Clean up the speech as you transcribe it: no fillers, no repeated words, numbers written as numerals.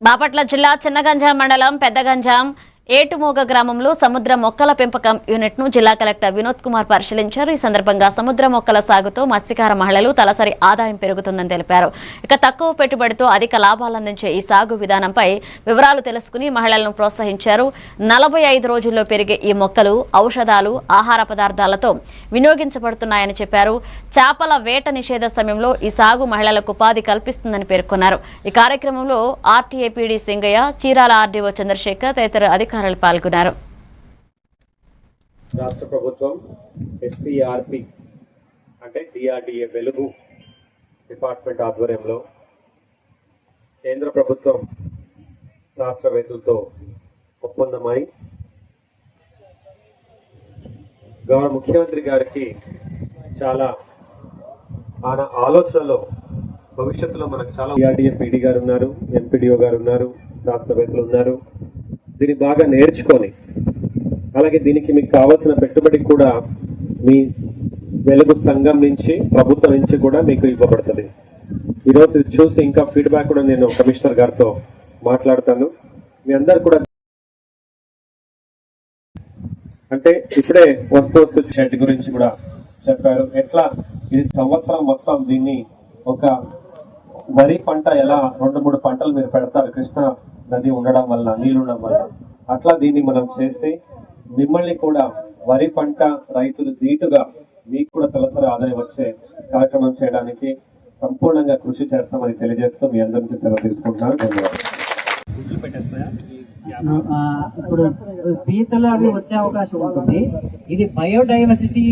బాపట్ల జిల్లా చిన్నగంజాం మండలం పెద్దగంజాం ఏటుమోగ గ్రామంలో సముద్ర మొక్కల పెంపకం యూనిట్ ను జిల్లా కలెక్టర్ వినోద్ కుమార్ పరిశీలించారు. ఈ సందర్భంగా సముద్ర మొక్కల సాగుతో మత్స్యకార మహిళలు తలసరి ఆదాయం పెరుగుతుందని తెలిపారు. ఇక తక్కువ పెట్టుబడితో అధిక లాభాలందించే ఈ సాగు విధానంపై వివరాలు తెలుసుకుని మహిళలను ప్రోత్సహించారు. 45 రోజుల్లో పెరిగే ఈ మొక్కలు ఔషధాలు, ఆహార పదార్థాలతో వినియోగించబడుతున్నాయని చెప్పారు. చేపల వేట నిషేధ సమయంలో ఈ సాగు మహిళలకు ఉపాధి కల్పిస్తుందని పేర్కొన్నారు. ఈ కార్యక్రమంలో RTA PD Singayya, Chirala RDO Chandrasekhar తదితర అధికారులు పాల్గొన్నారు. రాష్ట్ర ప్రభుత్వం ఎస్సీఆర్పి అంటే డిఆర్డీఏ వెలుగు డిపార్ట్మెంట్ ఆధ్వర్యంలో కేంద్ర ప్రభుత్వం శాస్త్రవేత్తలతో ఒప్పందమై గౌరవ ముఖ్యమంత్రి గారికి చాలా ఆయన ఆలోచనలో భవిష్యత్తులో మనకు చాలా డిఆర్డీఏ పీడీ గారు ఉన్నారు, ఎంపీడీఓ గారు ఉన్నారు, శాస్త్రవేత్తలు ఉన్నారు. దీన్ని బాగా నేర్చుకొని అలాగే దీనికి మీకు కావాల్సిన పెట్టుబడి కూడా మీ వెలుగు సంఘం నుంచి, ప్రభుత్వం నుంచి కూడా మీకు ఇవ్వబడుతుంది. ఈరోజు ఇది చూసి ఇంకా ఫీడ్బ్యాక్ కూడా నేను కమిషనర్ గారితో మాట్లాడతాను. మీ అందరు కూడా అంటే ఇప్పుడే వస్తూ షెడ్ గురించి కూడా చెప్పారు. ఎట్లా ఇది సంవత్సరం మొత్తం దీన్ని ఒక వరి పంట ఎలా 2-3 పంటలు మీరు పెడతారు కృష్ణా నది ఉండడం వల్ల, నీళ్ళు ఉండడం వల్ల, అట్లా దీన్ని మనం చేసి మిమ్మల్ని కూడా వరి పంట రైతులు ధీటుగా మీకు కూడా తలసరి ఆదాయం వచ్చే కార్యక్రమం చేయడానికి సంపూర్ణంగా కృషి చేస్తామని తెలియజేస్తూ మీ అందరికీ సెలవు తీసుకుంటున్నాను. ధన్యవాదాలు. ఇప్పుడు పీతలు అవి వచ్చే అవకాశం ఉంటుంది. ఇది బయోడైవర్సిటీ